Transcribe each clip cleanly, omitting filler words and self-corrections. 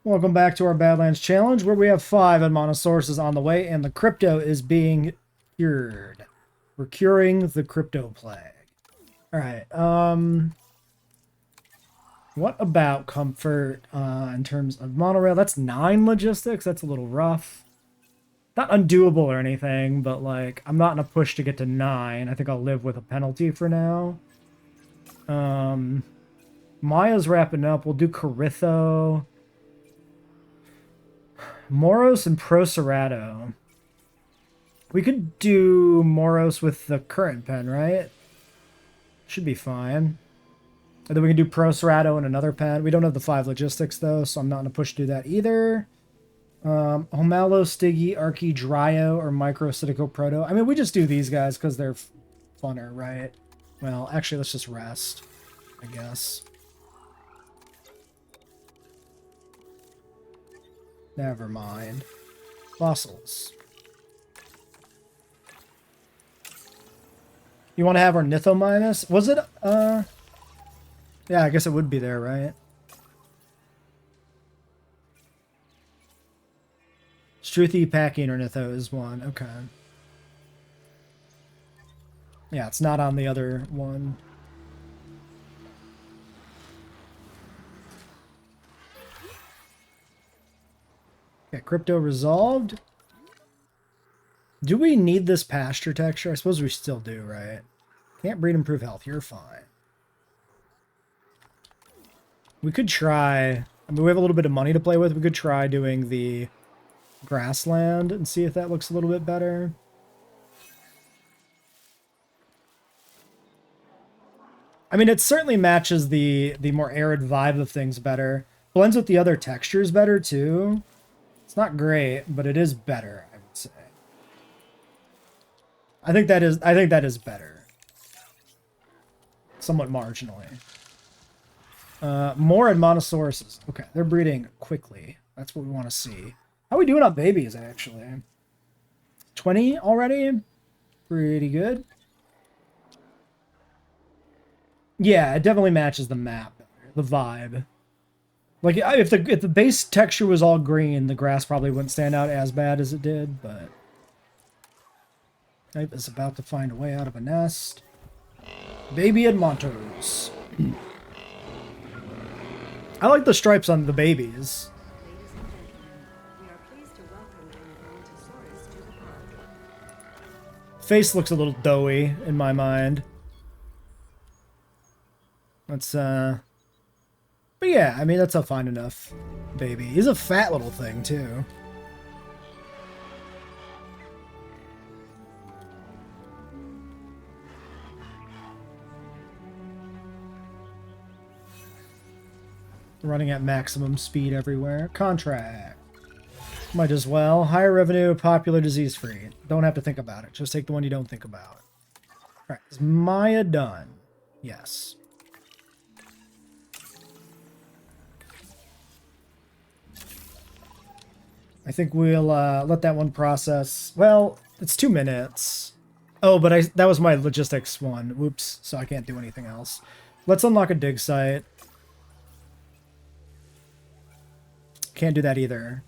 Welcome back to our Badlands challenge, where we have 5 Admonosaurus on the way, and the crypto is being cured. We're curing the crypto plague. Alright, what about comfort in terms of monorail? That's 9 logistics. That's a little rough. Not undoable or anything, but like, I'm not in a push to get to 9. I think I'll live with a penalty for now. Maya's wrapping up. We'll do Caritho. Moros and Procerado. We could do Moros with the current pen, right? Should be fine. And then we can do Procerado and another pen. We don't have the 5 logistics, though, so I'm not in a push to do that either. Homalo, Stiggy, Archie, Dryo, or Microcytico Proto. I mean, we just do these guys because they're funner, right? Well, actually, let's just rest, I guess. Never mind. Fossils. You want to have our Nitho minus? Was it, yeah, I guess it would be there, right? Struthy, Packing, or Nitho is one. Okay. Yeah, it's not on the other one. Okay, crypto resolved. Do we need this pasture texture? I suppose we still do, right? Can't breed, improve health. You're fine. We could try... I mean, we have a little bit of money to play with. We could try doing the grassland and see if that looks a little bit better. I mean, it certainly matches the more arid vibe of things better. Blends with the other textures better, too. It's not great, but it is better, I would say. I think that is better. Somewhat marginally. More Admonosauruses. Okay, they're breeding quickly. That's what we want to see. How are we doing on babies, actually? 20 already? Pretty good. Yeah, it definitely matches the map, the vibe. Like, if the base texture was all green, the grass probably wouldn't stand out as bad as it did, but... Type is about to find a way out of a nest. Baby Edmontos. I like the stripes on the babies. Face looks a little doughy in my mind. Let's, but yeah, I mean, that's a fine enough baby. He's a fat little thing, too. Running at maximum speed everywhere. Contract. Might as well. Higher revenue, popular, disease-free. Don't have to think about it. Just take the one you don't think about. Alright, is Maya done? Yes. I think we'll let that one process. Well, it's 2 minutes. Oh, but that was my logistics one. Whoops, so I can't do anything else. Let's unlock a dig site. Can't do that either,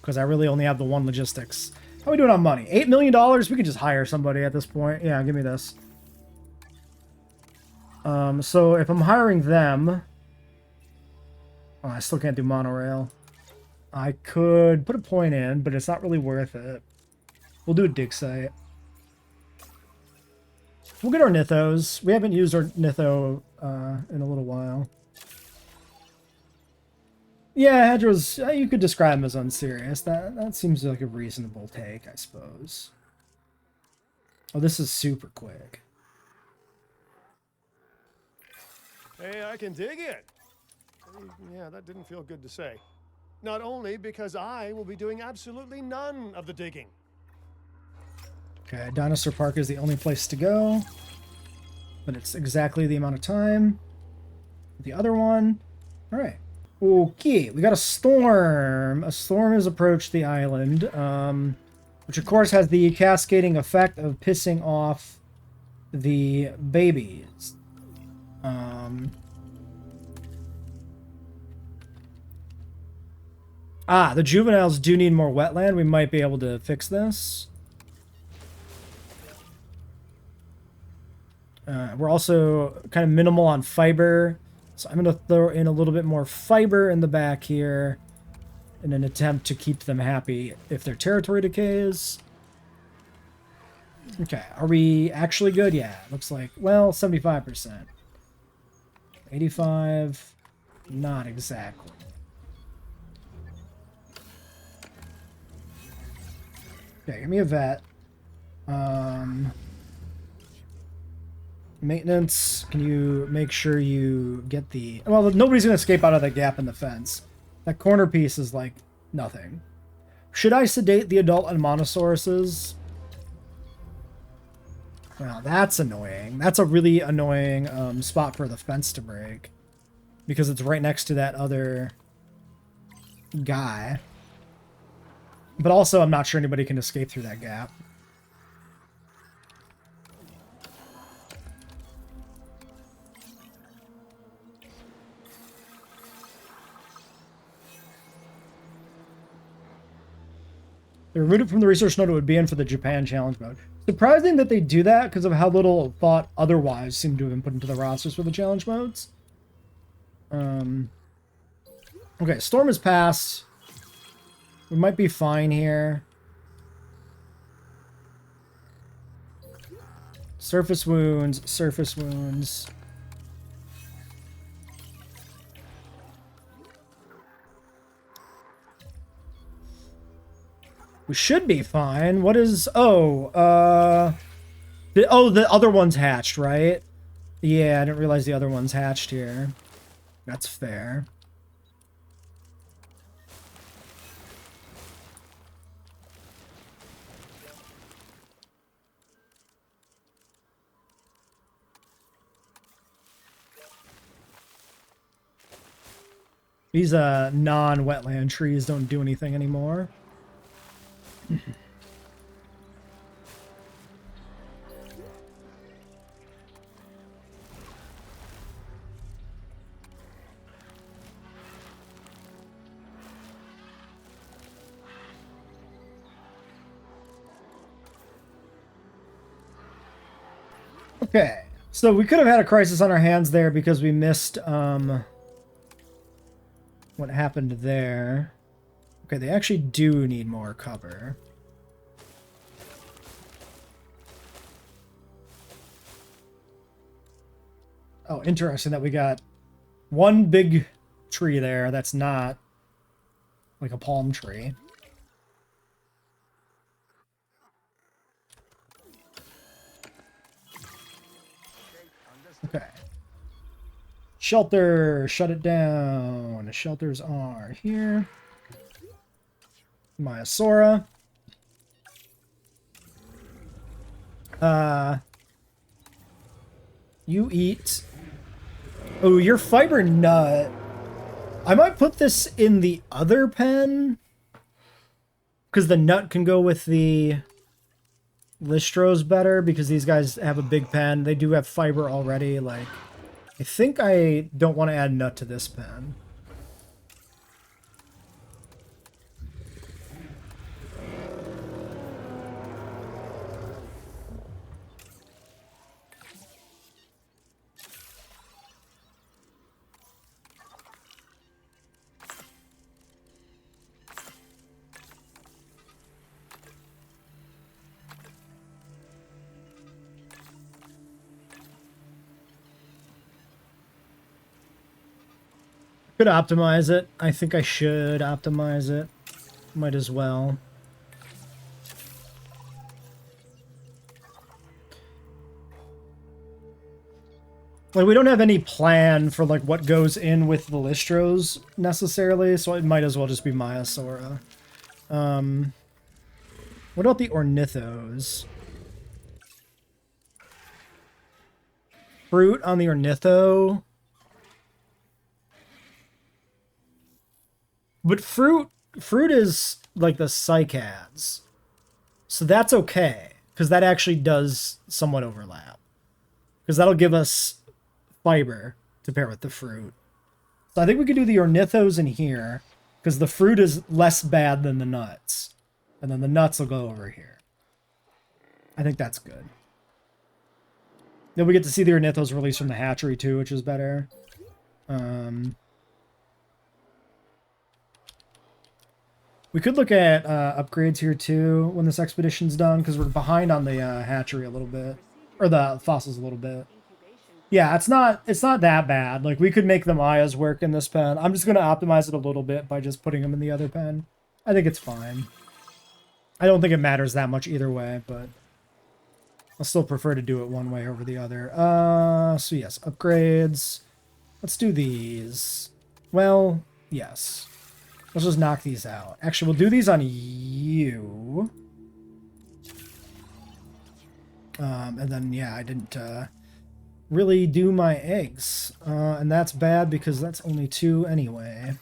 because I really only have the 1 logistics. How are we doing on money? $8 million? We could just hire somebody at this point. Yeah, give me this. So if I'm hiring them... Oh, I still can't do monorail. I could put a point in, but it's not really worth it. We'll do a dig site. We'll get our Nithos. We haven't used our Nitho in a little while. Yeah, Hedgerows, you could describe him as unserious. That seems like a reasonable take, I suppose. Oh, this is super quick. Hey, I can dig it. Yeah, that didn't feel good to say. Not only because I will be doing absolutely none of the digging. Okay, Dinosaur Park is the only place to go. But it's exactly the amount of time. The other one. Alright. Okay, we got a storm. A storm has approached the island, which of course has the cascading effect of pissing off the babies. Ah, the juveniles do need more wetland. We might be able to fix this. We're also kind of minimal on fiber. So I'm going to throw in a little bit more fiber in the back here in an attempt to keep them happy if their territory decays. Okay, are we actually good? Yeah, looks like, well, 75%. 85, not exactly. Okay, give me a vet. Maintenance, can you make sure you get the... Well, nobody's going to escape out of the gap in the fence. That corner piece is like nothing. Should I sedate the adult Monosauruses? Well, that's annoying. That's a really annoying spot for the fence to break. Because it's right next to that other guy. But also, I'm not sure anybody can escape through that gap. They removed it from the research node it would be in for the Japan challenge mode. Surprising that they do that because of how little thought otherwise seemed to have been put into the rosters for the challenge modes. Okay, storm has passed. We might be fine here. Surface wounds, surface wounds. We should be fine. What is... Oh, the other one's hatched, right? Yeah, I didn't realize the other one's hatched here. That's fair. These non-wetland trees don't do anything anymore. Okay, so we could have had a crisis on our hands there because we missed what happened there. Okay, they actually do need more cover. Oh, interesting that we got one big tree there that's not like a palm tree. Okay. Shelter, shut it down. Shelters are here. Myosora. You eat. Oh, your fiber nut. I might put this in the other pen. Because the nut can go with the Listros better. Because these guys have a big pen. They do have fiber already. Like, I think I don't want to add nut to this pen. Could optimize it. I think I should optimize it. Might as well. Like, we don't have any plan for, like, what goes in with the Listros, necessarily, so it might as well just be Myosora. What about the Ornithos? Fruit on the Ornitho? But fruit is like the cycads. So that's okay. Because that actually does somewhat overlap. Because that'll give us fiber to pair with the fruit. So I think we could do the Ornithos in here. Because the fruit is less bad than the nuts. And then the nuts will go over here. I think that's good. Then we get to see the ornithos released from the hatchery too, which is better. We could look at upgrades here too when this expedition's done, because we're behind on the hatchery a little bit. Or the fossils a little bit. Yeah, it's not that bad. Like, we could make the Mayas work in this pen. I'm just going to optimize it a little bit by just putting them in the other pen. I think it's fine. I don't think it matters that much either way, but I'll still prefer to do it one way over the other. So yes, upgrades. Let's do these. Well, yes. Let's just knock these out. Actually, we'll do these on you. And then, yeah, I didn't really do my eggs. And that's bad because that's only 2 anyway.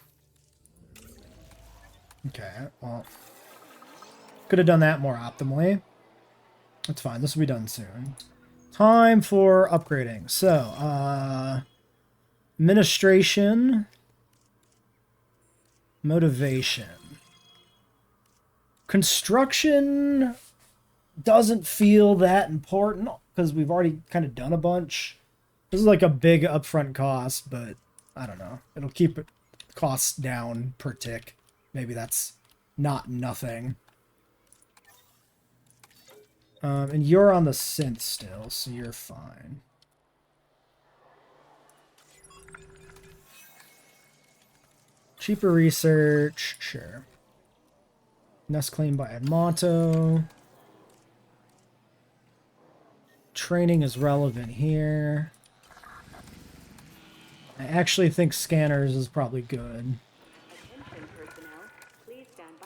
Okay, well, could have done that more optimally. That's fine. This will be done soon. Time for upgrading. So, administration, motivation, construction doesn't feel that important because we've already kind of done a bunch. This is like a big upfront cost, but I don't know. It'll keep costs down per tick. Maybe that's not nothing. And you're on the synth still, so you're fine. Cheaper research, sure. Nest claimed by Edmonto. Training is relevant here. I actually think scanners is probably good.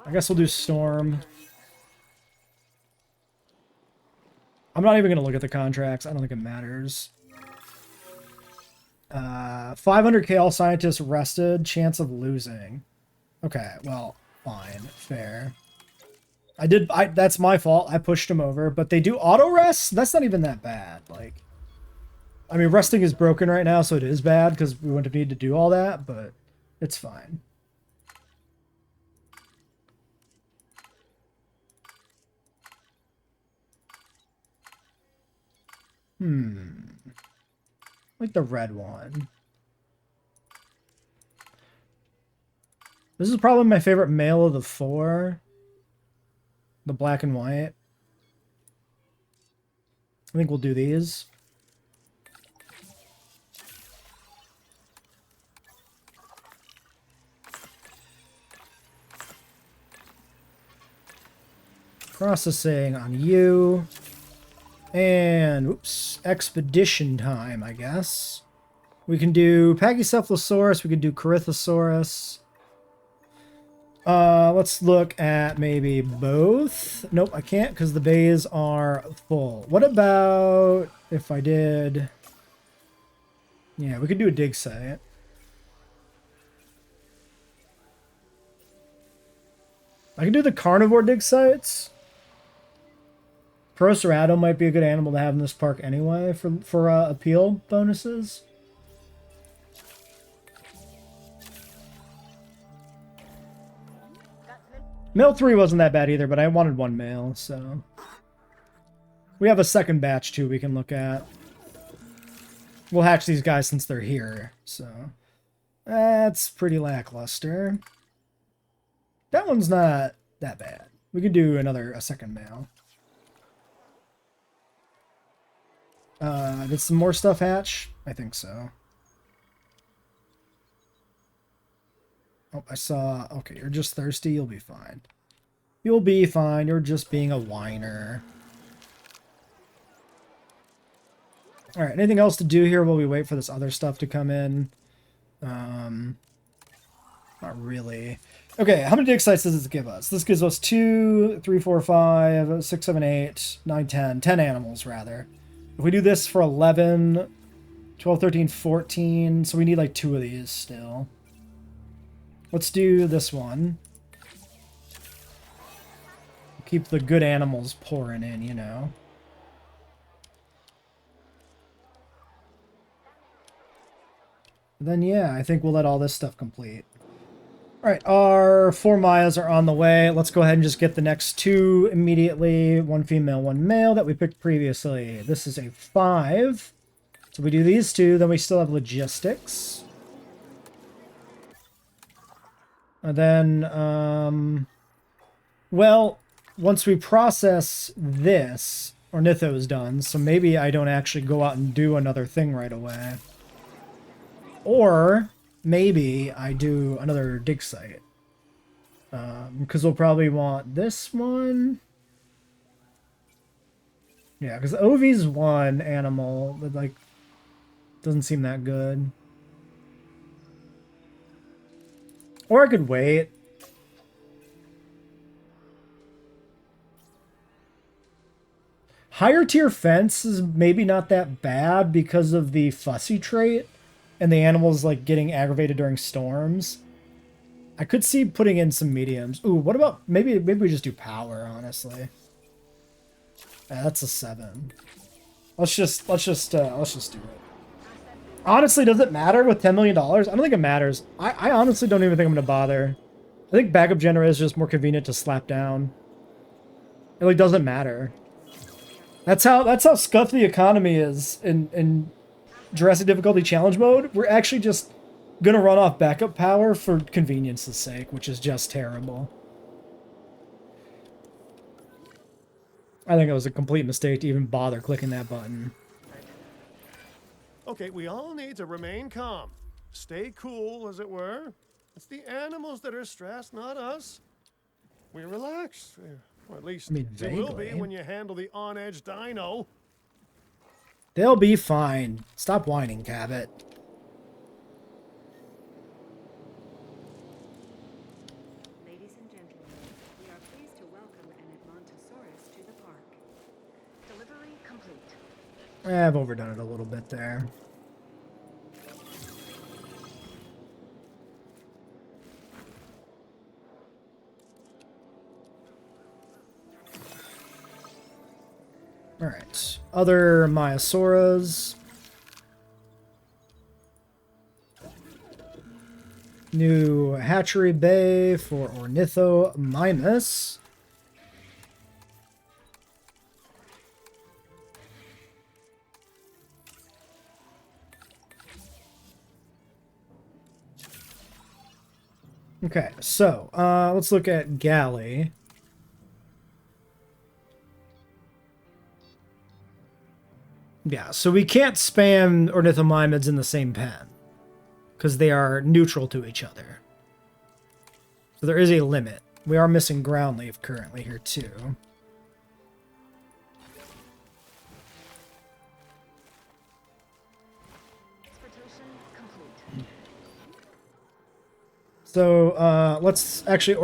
I guess we'll do Storm. I'm not even going to look at the contracts. I don't think it matters. 500k all scientists rested. Chance of losing. Okay, well, fine. Fair. That's my fault. I pushed them over. But they do auto rest? That's not even that bad. Like, I mean, resting is broken right now, so it is bad because we wouldn't need to do all that, but it's fine. Like the red one. This is probably my favorite male of the 4. The black and white. I think we'll do these. Processing on you. And, oops, expedition time, I guess. We can do Pachycephalosaurus, we could do Corythosaurus. Let's look at maybe both. Nope, I can't because the bays are full. What about if I did... Yeah, we could do a dig site. I can do the carnivore dig sites. Procerado might be a good animal to have in this park anyway for appeal bonuses. Male 3 wasn't that bad either, but I wanted 1 male, so... We have a second batch, too, we can look at. We'll hatch these guys since they're here, so... That's pretty lackluster. That one's not that bad. We could do a second male. Did some more stuff hatch? I think so. Oh, I saw... Okay, you're just thirsty. You'll be fine. You'll be fine. You're just being a whiner. Alright, anything else to do here while we wait for this other stuff to come in? Not really. Okay, how many dig sites does this give us? This gives us 2, 3, 4, 5, 6, 7, 8, 9, 10. 10 animals, rather. If we do this for 11, 12, 13, 14, so we need like 2 of these still. Let's do this one. Keep the good animals pouring in, you know. Then yeah, I think we'll let all this stuff complete. All right, our 4 Mayas are on the way. Let's go ahead and just get the next 2 immediately. 1 female, 1 male that we picked previously. This is a 5. So we do these 2, then we still have logistics. And then, well, once we process this, Ornitho is done, so maybe I don't actually go out and do another thing right away. Or maybe I do another dig site. Because we'll probably want this one. Yeah, because Ovi's 1 animal that, like, doesn't seem that good. Or I could wait. Higher tier fence is maybe not that bad because of the fussy trait and the animals like getting aggravated during storms. I could see putting in some mediums. Ooh, what about maybe we just do power, honestly. Yeah, that's a 7. Let's just do it. Honestly, does it matter with $10 million? I don't think it matters. I honestly don't even think I'm gonna bother. I think backup generator is just more convenient to slap down. It like doesn't matter. That's how scuffed the economy is in Jurassic difficulty challenge mode. We're actually just gonna run off backup power for convenience's sake, which is just terrible. I think it was a complete mistake to even bother clicking that button. Okay, we all need to remain calm. Stay cool, as it were. It's the animals that are stressed, not us. We relax. Or at least it will be when you handle the on-edge dino. They'll be fine. Stop whining, Cabot. Ladies and gentlemen, we are pleased to welcome an Edmontosaurus to the park. Delivery complete. I've overdone it a little bit there. Alright. Other Myosauras. New hatchery bay for Ornithomimus. Okay, so let's look at Galley. Yeah, so we can't spam ornithomimids in the same pen because they are neutral to each other. So there is a limit. We are missing ground leaf currently here too. Transportation complete. So let's actually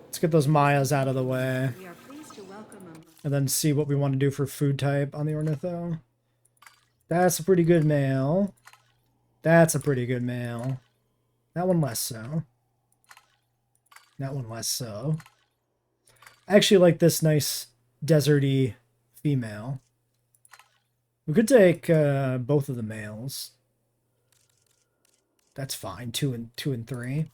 Let's get those Mayas out of the way. We are pleased to welcome a And then see what we want to do for food type on the Ornitho. That's a pretty good male. That's a pretty good male. That one less so. That one less so. I actually like this nice deserty female. We could take both of the males. That's fine. 2 and 3.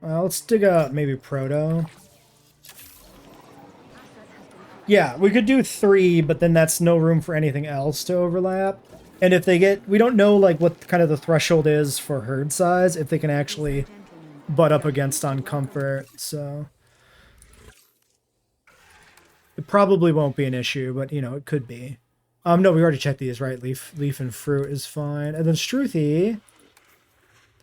Let's dig out maybe Proto. Yeah, we could do 3, but then that's no room for anything else to overlap. And if they get... We don't know, like, what kind of the threshold is for herd size, if they can actually butt up against on comfort, so... It probably won't be an issue, but, you know, it could be. No, we already checked these, right? Leaf and fruit is fine. And then Struthy...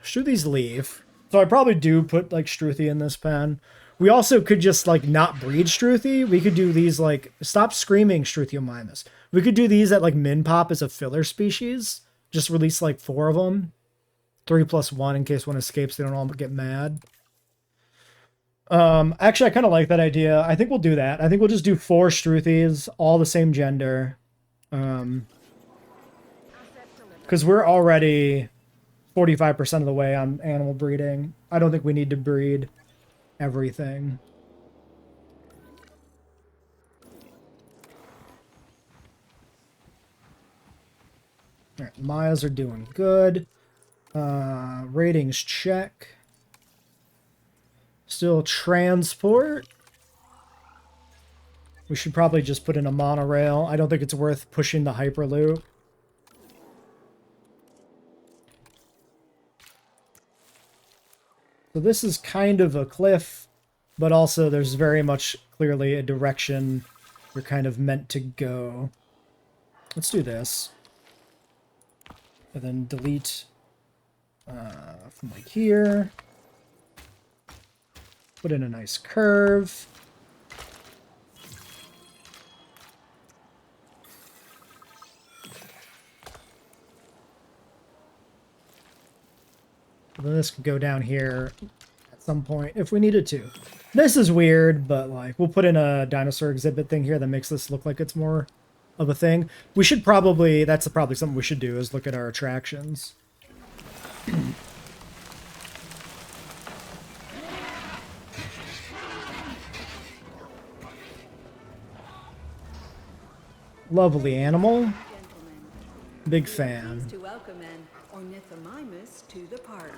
Struthy's leaf. So I probably do put, like, Struthy in this pen. We also could just, like, not breed Struthy. We could do these, like... Stop screaming, Struthiomimus. We could do these at, like, min pop as a filler species. Just release, like, 4 of them. 3 plus 1 in case one escapes. They don't all get mad. Actually, I kind of like that idea. I think we'll do that. I think we'll just do 4 Struthys, all the same gender. Because we're already 45% of the way on animal breeding. I don't think we need to breed everything. All right, Mayas are doing good. Ratings check. Still transport. We should probably just put in a monorail. I don't think it's worth pushing the Hyperloop. So this is kind of a cliff, but also there's very much clearly a direction you're kind of meant to go. Let's do this. And then delete from like here. Put in a nice curve. And then this could go down here at some point if we needed to. This is weird, but like we'll put in a dinosaur exhibit thing here that makes this look like it's more of a thing. We should probably, that's probably something we should do, is look at our attractions. Lovely animal. Gentlemen, Big we are fan. pleased to welcome an ornithomimus to the park.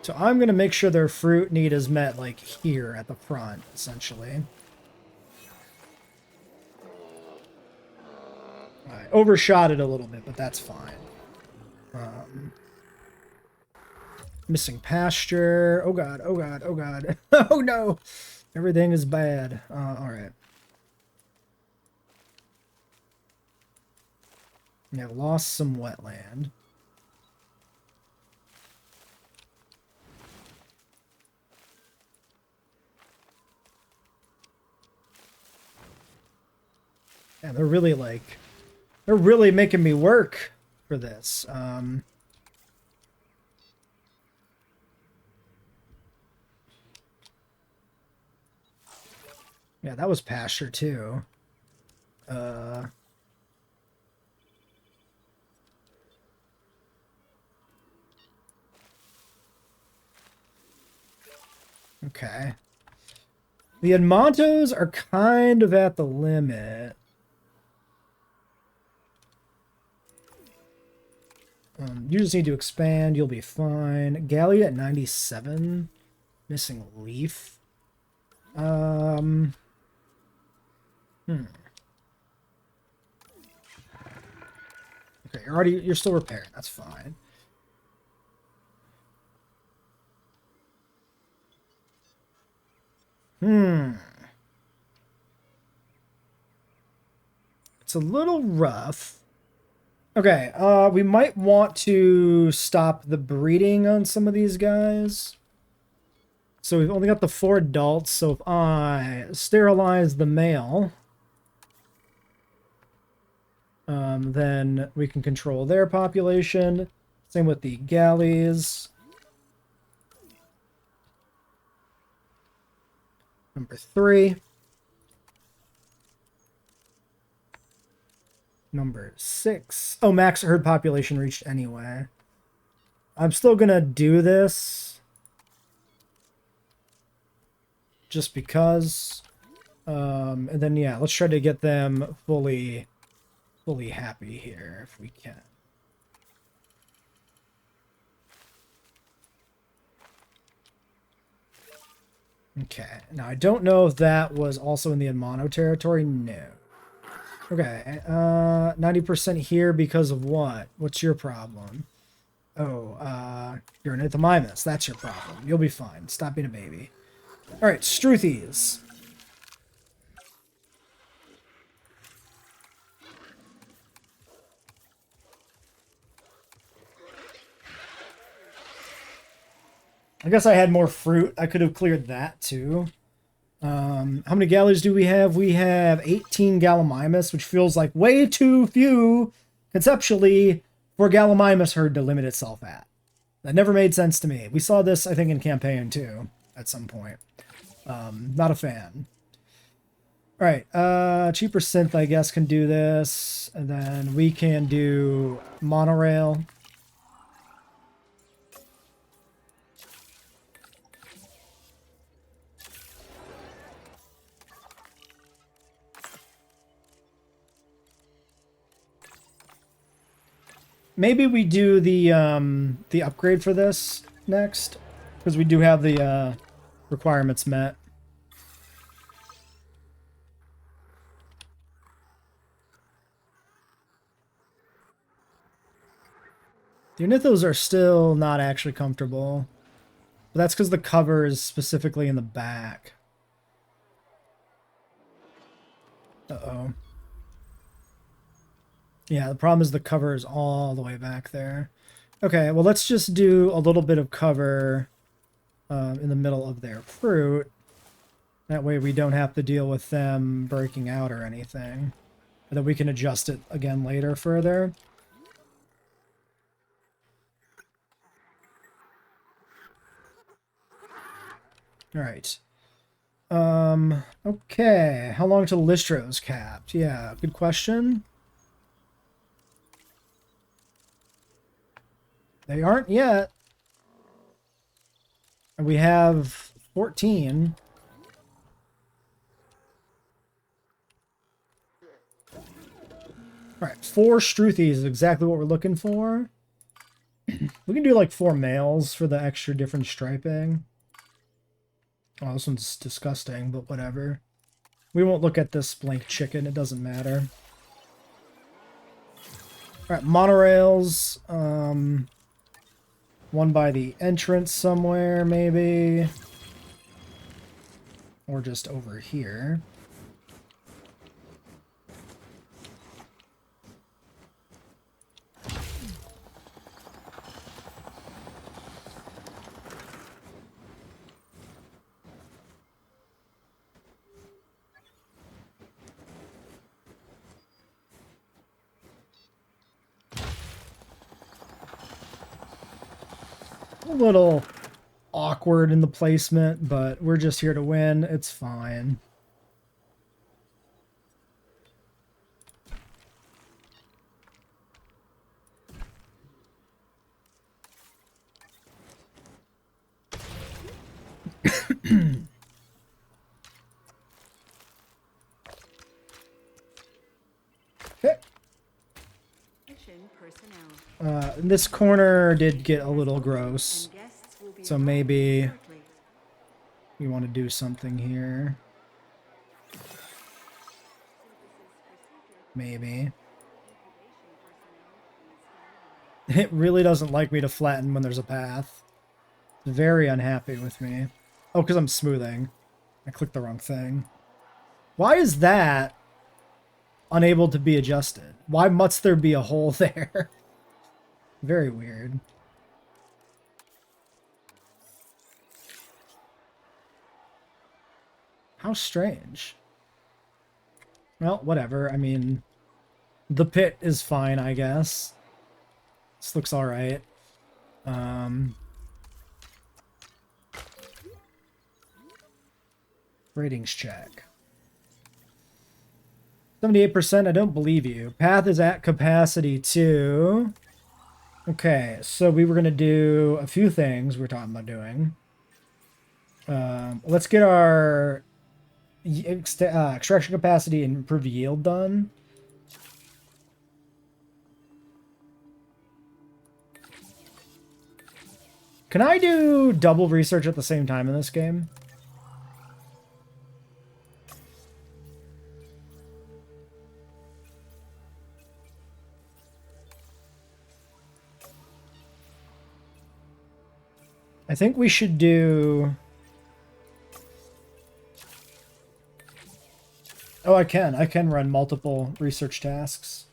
So I'm going to make sure their fruit need is met like here at the front, essentially. I overshot it a little bit, but that's fine. Missing pasture. Oh god, oh god, oh god. Oh no! Everything is bad. Alright. Yeah, lost some wetland. Yeah, they're really like... They're really making me work for this. Yeah, that was pasture too. Okay. The Edmontos are kind of at the limit. You just need to expand. You'll be fine. Galley at 97. Missing leaf. Okay, you're still repairing. That's fine. It's a little rough. Okay, we might want to stop the breeding on some of these guys. So we've only got the 4 adults, so if I sterilize the male, then we can control their population. Same with the galleys. Number 3. Number 6. Oh, max herd population reached anyway. I'm still gonna do this. Just because. And then, yeah, let's try to get them fully happy here if we can. Okay, now I don't know if that was also in the Edmono territory. No. Okay, 90% here because of what? What's your problem? Oh, you're an Ithamymus. That's your problem. You'll be fine. Stop being a baby. Alright, Struthies. I guess I had more fruit. I could have cleared that too. How many galleys do we have? We have 18 Gallimimus, which feels like way too few, conceptually, for a Gallimimus herd to limit itself at. That never made sense to me. We saw this, I think, in campaign too, at some point. Not a fan. Alright, cheaper synth, I guess, can do this. And then we can do monorail. Maybe we do the upgrade for this next, because we do have the requirements met. The ornithos are still not actually comfortable. But that's because the cover is specifically in the back. Uh-oh. Yeah, the problem is the cover is all the way back there. Okay, well, let's just do a little bit of cover in the middle of their fruit. That way we don't have to deal with them breaking out or anything. And then we can adjust it again later further. All right. Okay. How long till Listro's capped? Yeah, good question. They aren't yet. And we have 14. All right, 4 Struthies is exactly what we're looking for. We can do like 4 males for the extra different striping. Oh, this one's disgusting, but whatever. We won't look at this blank chicken. It doesn't matter. All right, monorails. One by the entrance somewhere, maybe. Or just over here. A little awkward in the placement, but we're just here to win. It's fine. Okay. This corner did get a little gross, so maybe we want to do something here. Maybe. It really doesn't like me to flatten when there's a path. It's very unhappy with me. Oh, because I'm smoothing. I clicked the wrong thing. Why is that unable to be adjusted? Why must there be a hole there? Very weird. How strange. Well, whatever. I mean, the pit is fine, I guess. This looks alright. Ratings check. 78%, I don't believe you. Path is at capacity too. Okay, so we were going to do a few things we're talking about doing. Let's get our extraction capacity and improve yield done. Can I do double research at the same time in this game? I think we should do... Oh, I can run multiple research tasks.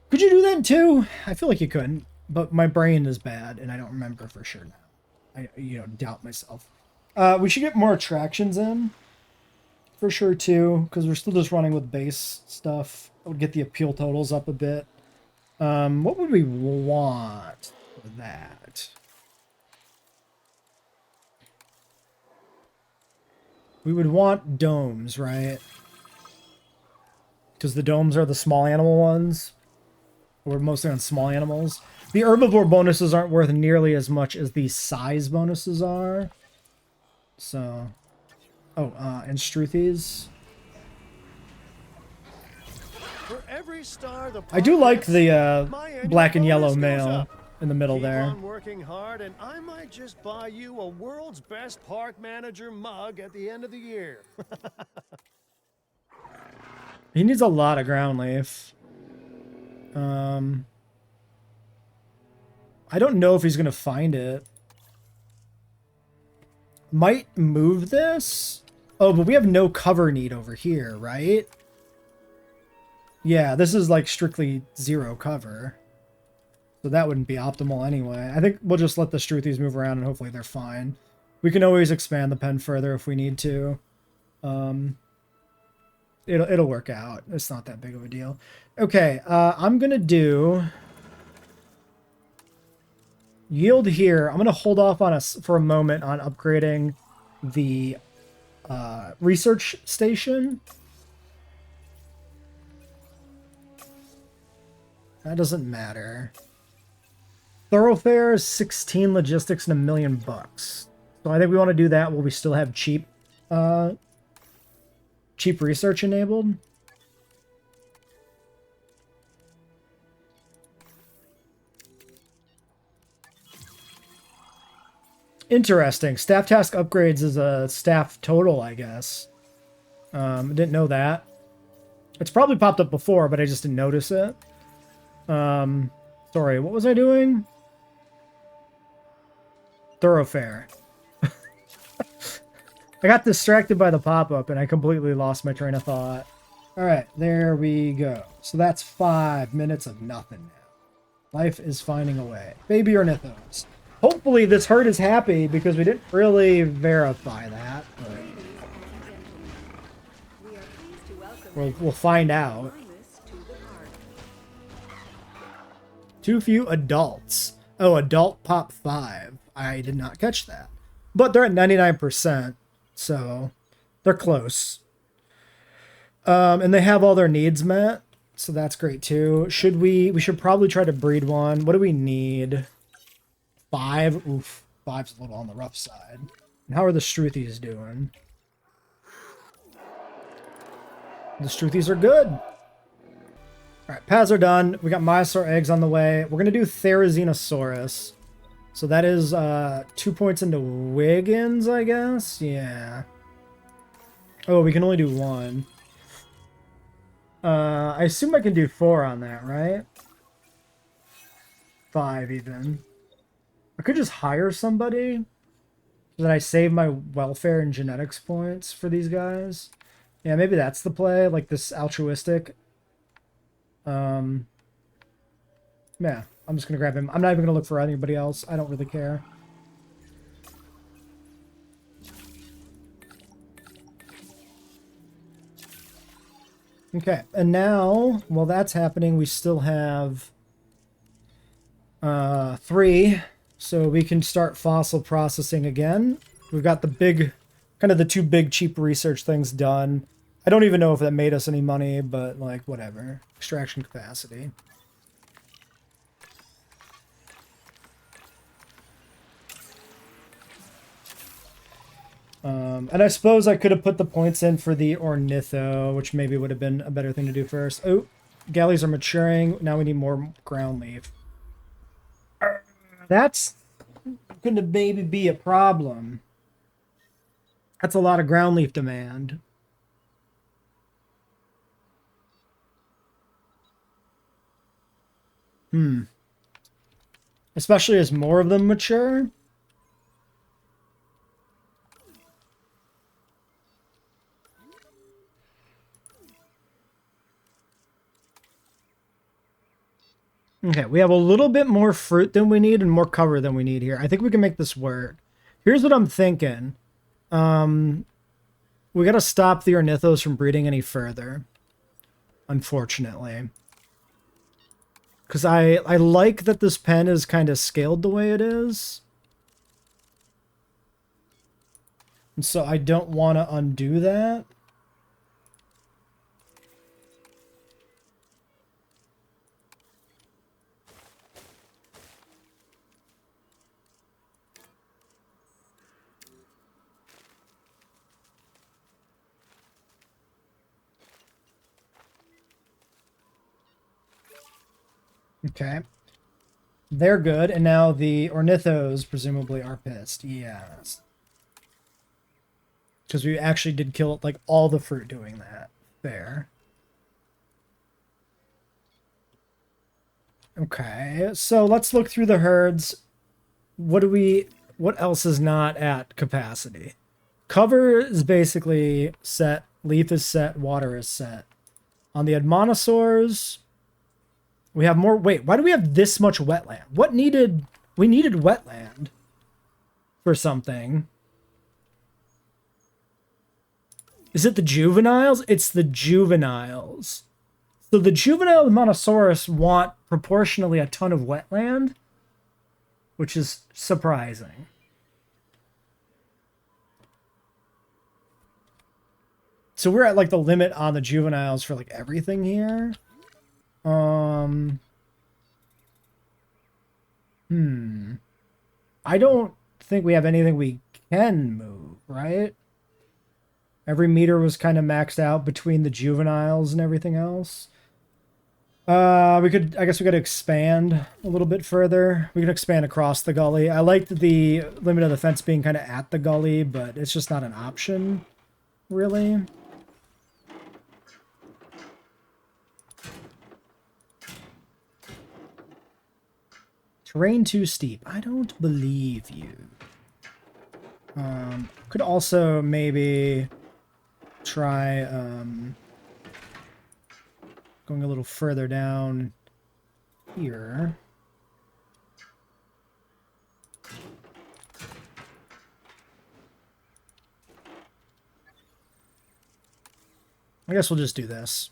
Could you do that too? I feel like you couldn't, but my brain is bad and I don't remember for sure now. I doubt myself. We should get more attractions in for sure too, because we're still just running with base stuff. That would get the appeal totals up a bit. What would we want for that? We would want domes, right? Because the domes are the small animal ones. We're mostly on small animals. The herbivore bonuses aren't worth nearly as much as the size bonuses are. So... Oh, and Struthies. For every star the I do park like gets, the my annual black and yellow bonus goes male up. in the middle Keep there. on working hard, and I might just buy you a world's best park manager mug at the end of the year. He needs a lot of ground leaf. I don't know if he's gonna find it. Might move this. Oh, but we have no cover need over here, right? Yeah, this is like strictly 0 cover. So that wouldn't be optimal anyway. I think we'll just let the Struthies move around and hopefully they're fine. We can always expand the pen further if we need to. It'll work out. It's not that big of a deal. Okay, I'm gonna do yield here. I'm gonna hold off on us for a moment on upgrading the research station. That doesn't matter. Thoroughfare is 16 logistics and $1 million. So I think we want to do that while we still have cheap research enabled. Interesting. Staff task upgrades is a staff total, I guess. Didn't know that. It's probably popped up before, but I just didn't notice it. Sorry, what was I doing? Thoroughfare. I got distracted by the pop-up and I completely lost my train of thought. Alright, there we go. So that's 5 minutes of nothing now. Life is finding a way. Baby ornithos. Hopefully this herd is happy because we didn't really verify that. But we'll find out. Too few adults. Oh, adult pop 5. I did not catch that. But they're at 99%, so they're close. And they have all their needs met, so that's great too. We should probably try to breed one. What do we need? 5? Oof, 5's a little on the rough side. And how are the Struthies doing? The Struthies are good. Alright, Paz are done. We got Myosaur eggs on the way. We're going to do Therizinosaurus. So that is 2 points into Wiggins, I guess? Yeah. Oh, we can only do 1. I assume I can do 4 on that, right? 5 even. I could just hire somebody so that I save my welfare and genetics points for these guys. Yeah, maybe that's the play, like this altruistic. Yeah, I'm just gonna grab him. I'm not even gonna look for anybody else. I don't really care. Okay, and now, while that's happening, we still have 3, so we can start fossil processing again. We've got the big, kind of the 2 big cheap research things done. I don't even know if that made us any money, but like, whatever. Extraction capacity. And I suppose I could have put the points in for the Ornitho, which maybe would have been a better thing to do first. Oh, galleys are maturing. Now we need more ground leaf. That's going to maybe be a problem. That's a lot of ground leaf demand. Especially as more of them mature. Okay, we have a little bit more fruit than we need and more cover than we need here. I think we can make this work. Here's what I'm thinking. We got to stop the Ornithos from breeding any further. Unfortunately. Because I like that this pen is kind of scaled the way it is. And so I don't want to undo that. Okay. They're good, and now the ornithos presumably are pissed. Yes. Because we actually did kill, like, all the fruit doing that. Fair. Okay, so let's look through the herds. What else is not at capacity? Cover is basically set, leaf is set, water is set. On the Admonosaurs, we have more. Wait, why do we have this much wetland? We needed wetland for something. Is it the juveniles? It's the juveniles. So the juvenile Monosaurus want proportionally a ton of wetland, which is surprising. So we're at like the limit on the juveniles for like everything here. I don't think we have anything we can move, right? Every meter was kind of maxed out between the juveniles and everything else. I guess we could expand a little bit further. We can expand across the gully. I liked the limit of the fence being kind of at the gully, but it's just not an option, really. Terrain too steep. I don't believe you. Could also maybe try going a little further down here. I guess we'll just do this.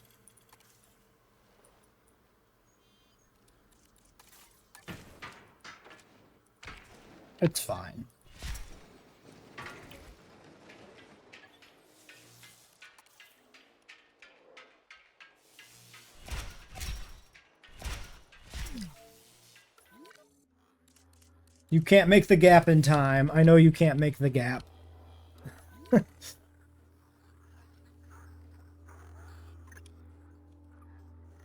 It's fine. You can't make the gap in time. I know you can't make the gap.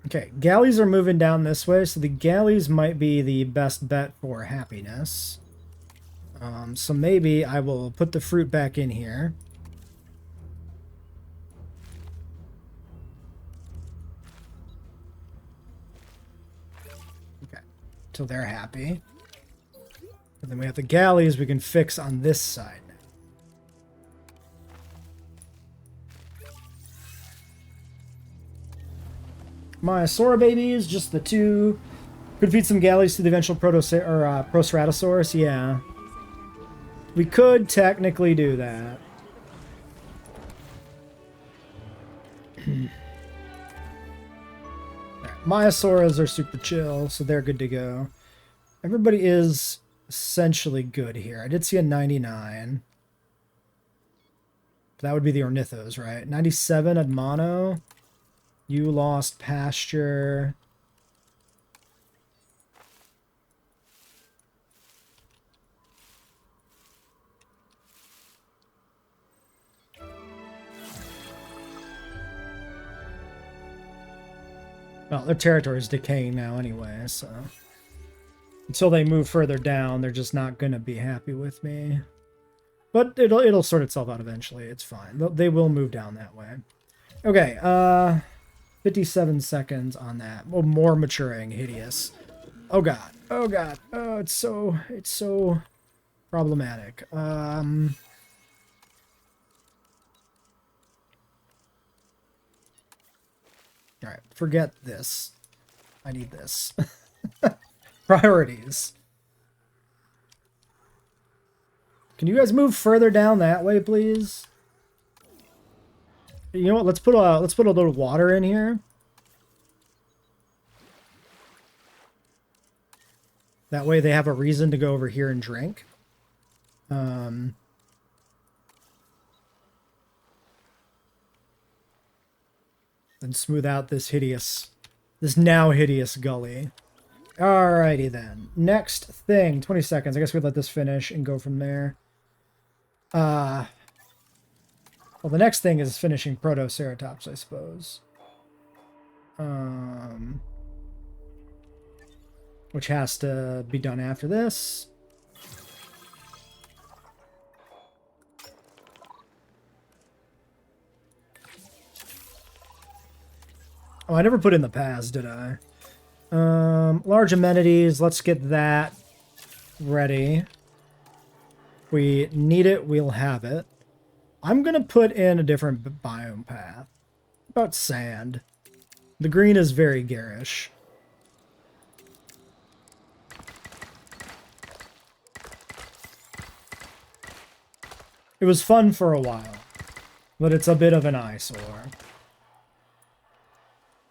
Okay, galleys are moving down this way, so the galleys might be the best bet for happiness. So maybe I will put the fruit back in here. Okay, till they're happy. And then we have the galleys we can fix on this side. My Sora babies, just the two. Could feed some galleys to the eventual Proceratosaurus. Yeah. We could technically do that. Myosauras are super chill, so they're good to go. Everybody is essentially good here. I did see a 99. That would be the Ornithos, right? 97 Admono. You lost pasture. Well, their territory is decaying now anyway, so... Until they move further down, they're just not going to be happy with me. But it'll sort itself out eventually. It's fine. They will move down that way. Okay, 57 seconds on that. Well, more maturing. Hideous. Oh, God. Oh, God. Oh, it's so problematic. Alright, forget this. I need this. Priorities. Can you guys move further down that way, please? You know what? Let's put a little water in here. That way they have a reason to go over here and drink. And smooth out this now hideous gully. Alrighty then. Next thing, 20 seconds. I guess we'd let this finish and go from there. Well, the next thing is finishing Protoceratops, I suppose. which has to be done after this. Oh, I never put in the paths, did I? Large amenities, let's get that ready. If we need it, we'll have it. I'm gonna put in a different biome path. About sand. The green is very garish. It was fun for a while, but it's a bit of an eyesore.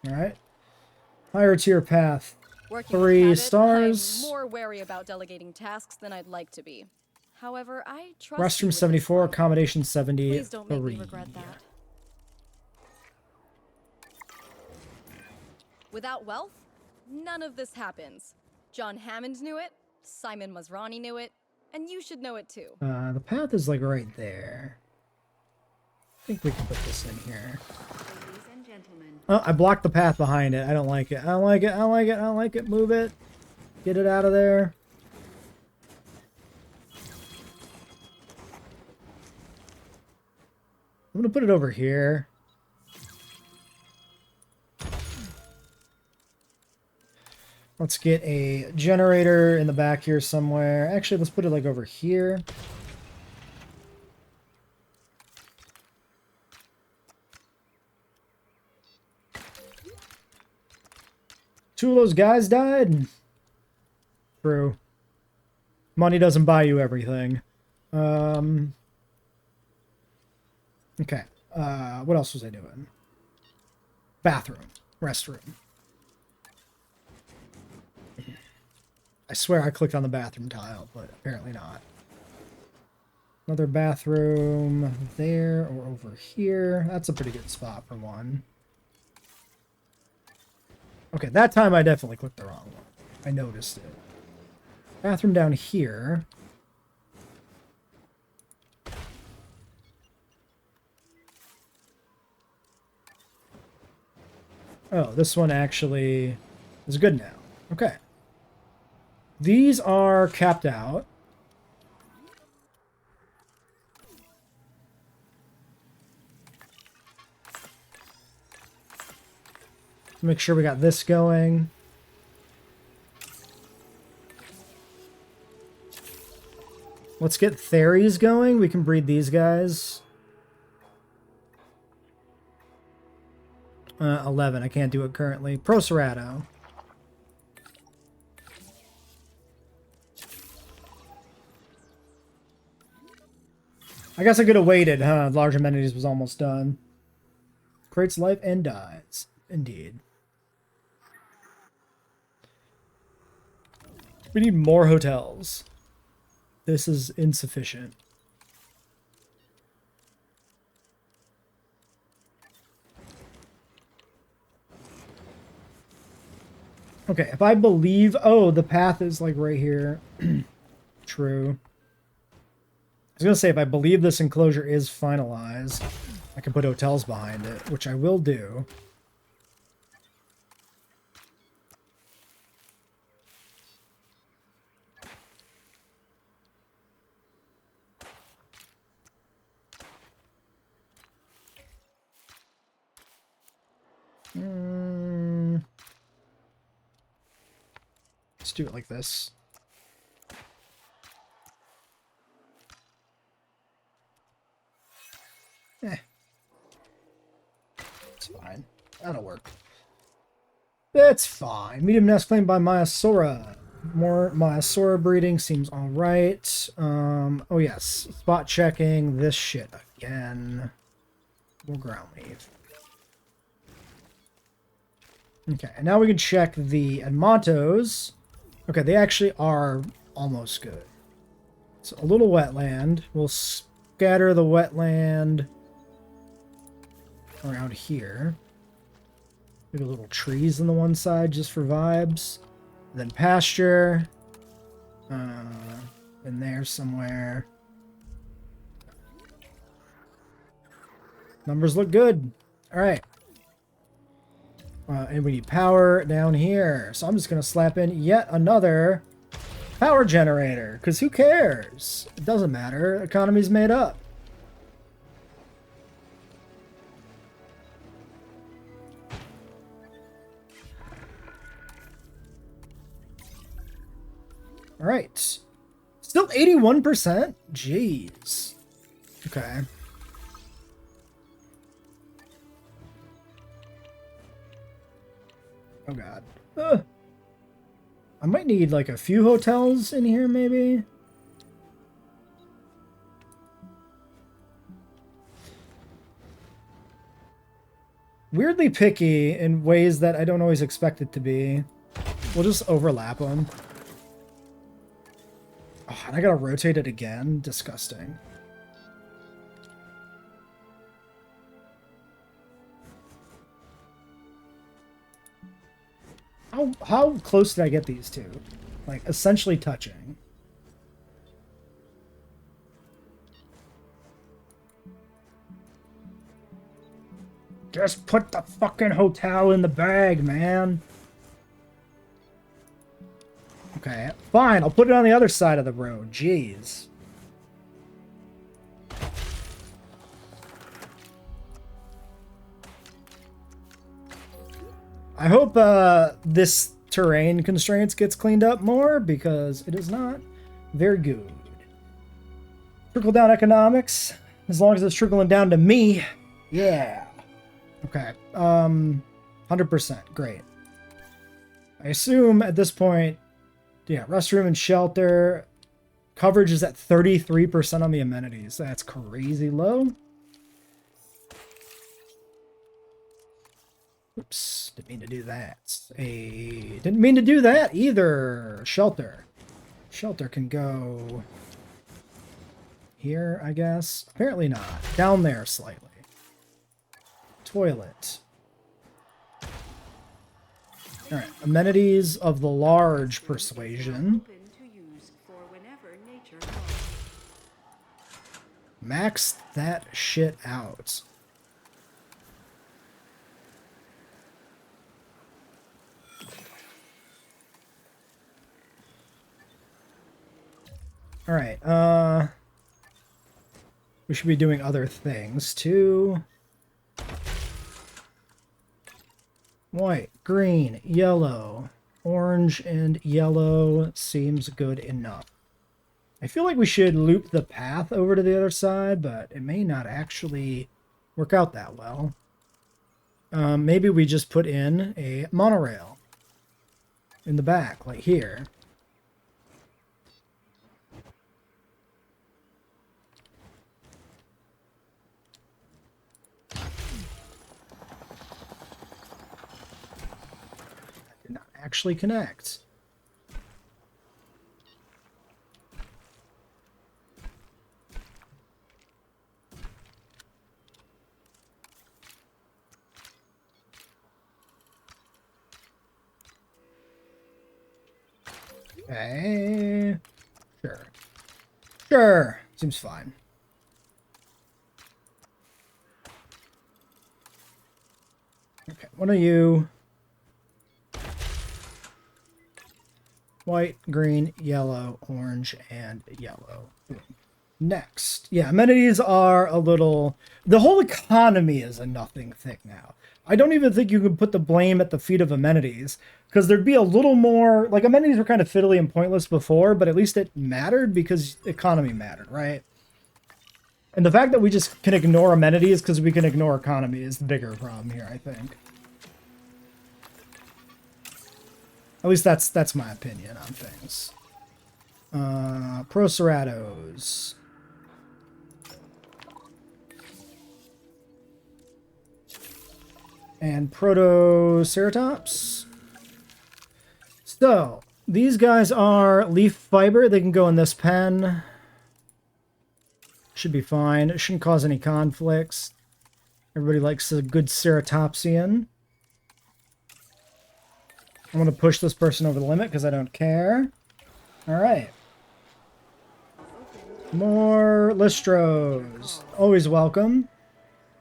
Alright. Higher tier path. Working 3 with Cabot, stars. I'm more wary about delegating tasks than I'd like to be. However, I trust Restroom you with this 74, one. accommodation 73. Please don't make me regret that. Without wealth, none of this happens. John Hammond knew it, Simon Masrani knew it, and you should know it too. The path is like right there. I think we can put this in here. Ladies and gentlemen, Oh, I blocked the path behind it. I don't like it. I don't like it. I don't like it. I don't like it. Move it. Get it out of there. I'm gonna put it over here. Let's get a generator in the back here somewhere. Actually, let's put it like over here. Two of those guys died. True. Money doesn't buy you everything. Okay. What else was I doing? Bathroom. Restroom. I swear I clicked on the bathroom tile, but apparently not. Another bathroom there or over here. That's a pretty good spot for one. Okay, that time I definitely clicked the wrong one. I noticed it. Bathroom down here. Oh, this one actually is good now. Okay. These are capped out. Make sure we got this going. Let's get Theries going. We can breed these guys. 11. I can't do it currently. Procerado. I guess I could have waited, huh? Large amenities was almost done. Creates life and dies. Indeed. We need more hotels. This is insufficient. Okay, if I believe... Oh, the path is like right here. True. I was going to say, if I believe this enclosure is finalized, I can put hotels behind it, which I will do. Let's do it like this. It's fine. That'll work. That's fine. Medium nest claimed by Myasora. More Myasora breeding seems alright. Oh yes. Spot checking this shit again. We'll ground leave. Okay, and now we can check the Edmontos. Okay, they actually are almost good. So a little wetland. We'll scatter the wetland around here. Maybe little trees on the one side just for vibes. Then pasture. In there somewhere. Numbers look good. Alright. And we need power down here. So I'm just going to slap in yet another power generator. Because who cares? It doesn't matter. Economy's made up. All right. Still 81%? Jeez. Okay. Oh god. I might need like a few hotels in here maybe. Weirdly picky in ways that I don't always expect it to be. We'll just overlap them. Oh, and I gotta rotate it again? Disgusting. How close did I get these two? Like, essentially touching. Just put the fucking hotel in the bag, man. Okay, fine. I'll put it on the other side of the road. Jeez. I hope this terrain constraints gets cleaned up more because it is not very good. Trickle down economics, as long as it's trickling down to me. Yeah. Okay. 100%. Great. I assume at this point, yeah, restroom and shelter coverage is at 33% on the amenities. That's crazy low. Oops, didn't mean to do that. Didn't mean to do that either. Shelter. Shelter can go here, I guess. Apparently not. Down there slightly. Toilet. Alright, amenities of the large persuasion. Max that shit out. All right, we should be doing other things too. White, green, yellow, orange, and yellow seems good enough. I feel like we should loop the path over to the other side, but it may not actually work out that well. Maybe we just put in a monorail in the back, like here. Actually connect. Okay. Sure. Sure. Seems fine. Okay, what are you? White, green, yellow, orange, and yellow. Next. Yeah, amenities are a little... The whole economy is a nothing thing now. I don't even think you can put the blame at the feet of amenities, because there'd be a little more... Like, amenities were kind of fiddly and pointless before, but at least it mattered because economy mattered, right? And the fact that we just can ignore amenities because we can ignore economy is the bigger problem here, I think. At least that's my opinion on things. Procerados. And Protoceratops. So, these guys are leaf fiber. They can go in this pen. Should be fine. It shouldn't cause any conflicts. Everybody likes a good ceratopsian. I'm going to push this person over the limit because I don't care. All right. More Listros. Always welcome.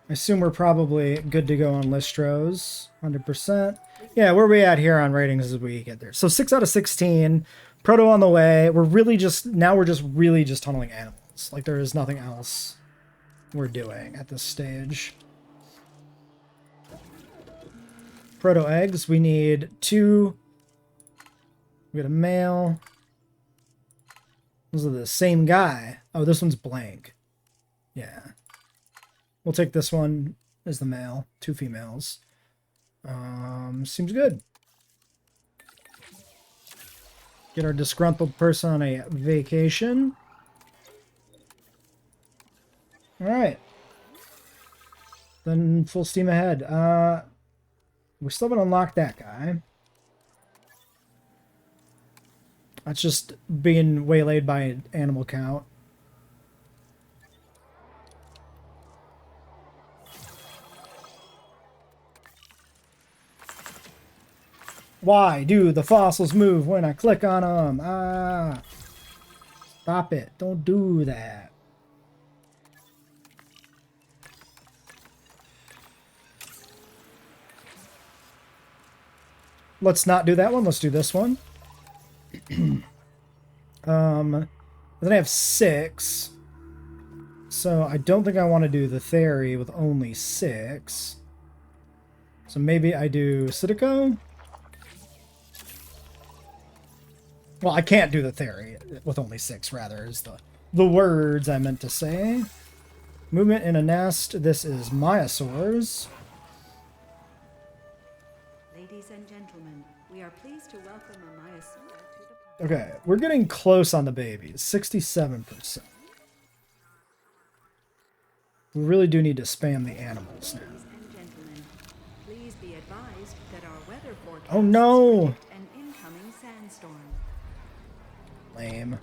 I assume we're probably good to go on Listros, 100%. Yeah, where are we at here on ratings as we get there? So 6 out of 16. Proto on the way. We're really just, now we're just really just tunneling animals. Like there is nothing else we're doing at this stage. Proto eggs, we need 2. We got a male. Those are the same guy. Oh, this one's blank. Yeah. We'll take this one as the male. 2 females. Seems good. Get our disgruntled person on a vacation. Alright. Then full steam ahead. We still haven't unlocked that guy. That's just being waylaid by an animal count. Why do the fossils move when I click on them? Ah! Stop it. Don't do that. Let's not do that one. Let's do this one. Then I have 6. So I don't think I want to do the theory with only 6. So maybe I do Citico. Well, I can't do the theory with only 6, rather, is the words I meant to say. Movement in a nest. This is Myosaurs. Ladies and gentlemen, we are pleased to welcome a Myosaur to the park. Okay, we're getting close on the babies. 67%. We really do need to spam the animals now. Ladies and gentlemen, please be advised that our weather forecast Oh no! predict an incoming sandstorm. Lame.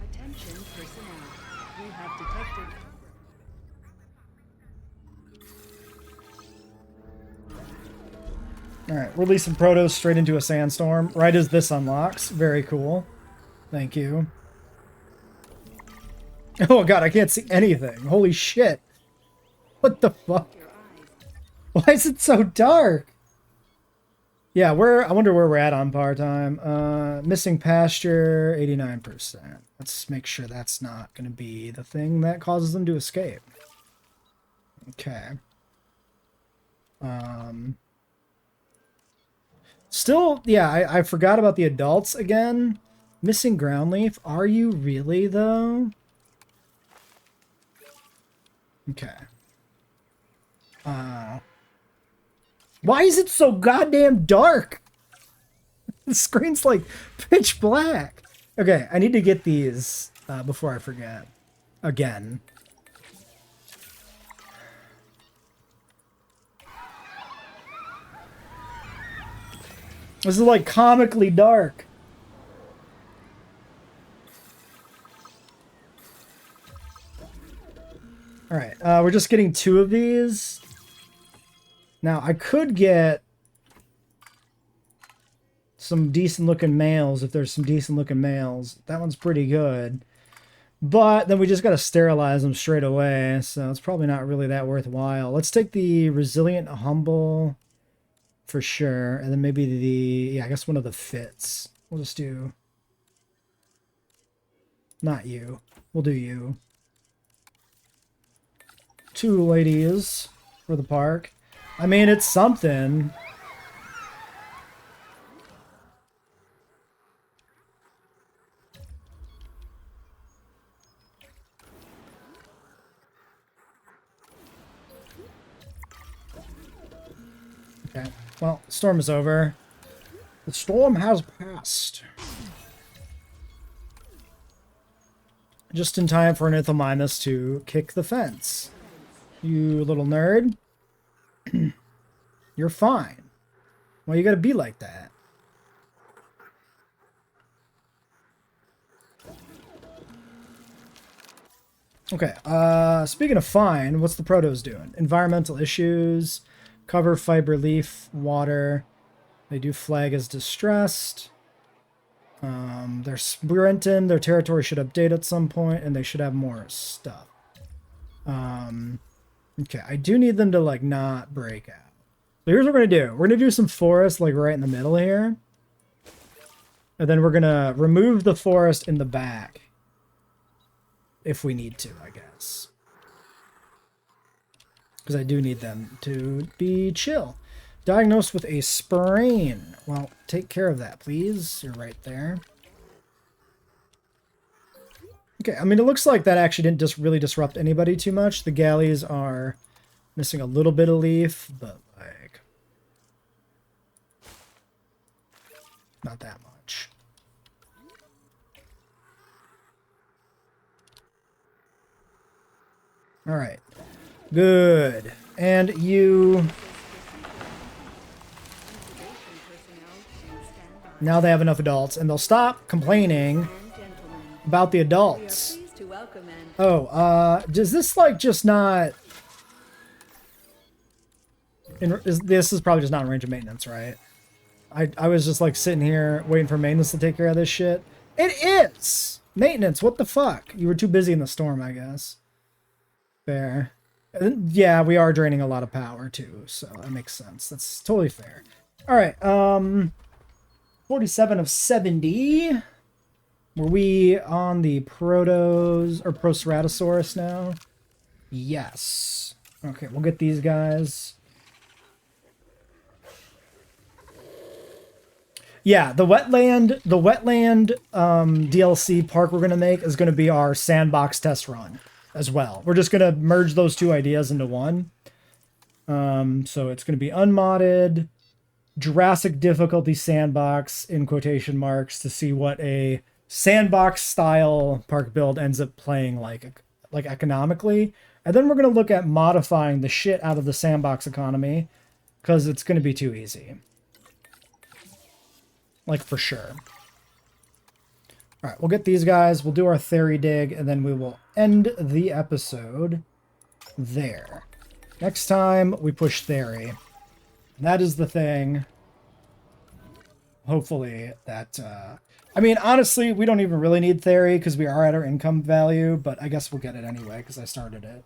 Attention personnel. We have detected. Alright, releasing Protos straight into a sandstorm, right as this unlocks. Very cool. Thank you. Oh god, I can't see anything. Holy shit. What the fuck? Your eyes. Why is it so dark? Yeah, I wonder where we're at on par time. Missing pasture, 89%. Let's make sure that's not going to be the thing that causes them to escape. Okay. Still, yeah, I forgot about the adults again. Missing ground leaf. Are you really, though? Okay. Why is it so goddamn dark? The screen's like pitch black. Okay, I need to get these before I forget. Again. This is like comically dark. Alright, we're just getting 2 of these. Now, I could get some decent-looking males if there's some decent-looking males. That one's pretty good. But then we just got to sterilize them straight away, so it's probably not really that worthwhile. Let's take the Resilient Humble for sure, and then maybe the... yeah, I guess one of the fits. We'll just do... not you. We'll do you. 2 ladies for the park. I mean, it's something. Okay, well, storm is over. The storm has passed. Just in time for an Ithomimus to kick the fence. You little nerd. You're fine. Why you gotta be like that? Okay, speaking of fine, what's the Protos doing? Environmental issues, cover, fiber, leaf, water. They do flag as distressed. They're sprinting, their territory should update at some point, and they should have more stuff. Okay, I do need them to, like, not break out. So here's what we're gonna do. We're gonna do some forest, like, right in the middle here. And then we're gonna remove the forest in the back. If we need to, I guess. Because I do need them to be chill. Diagnosed with a sprain. Well, take care of that, please. You're right there. Okay, I mean, it looks like that actually didn't just really disrupt anybody too much. The galleys are missing a little bit of leaf, but, like, not that much. All right. Good. And you... Now they have enough adults, and they'll stop complaining about the adults. Oh, does this, like, just not... This is probably just not in range of maintenance, right? I was just, like, sitting here waiting for maintenance to take care of this shit. It is! Maintenance, what the fuck? You were too busy in the storm, I guess. Fair. Yeah, we are draining a lot of power, too, so that makes sense. That's totally fair. Alright, 47 of 70. Were we on the Protos or Proceratosaurus now? Yes. Okay, we'll get these guys. Yeah, the wetland DLC park we're gonna make is gonna be our sandbox test run as well. We're just gonna merge those two ideas into one. So it's gonna be unmodded Jurassic difficulty sandbox in quotation marks to see what a sandbox style park build ends up playing like economically. And then we're going to look at modifying the shit out of the sandbox economy because it's going to be too easy. Like, for sure. All right, we'll get these guys. We'll do our theory dig, and then we will end the episode there. Next time, we push theory. That is the thing. Hopefully that... I mean, honestly, we don't even really need theory because we are at our income value, but I guess we'll get it anyway because I started it.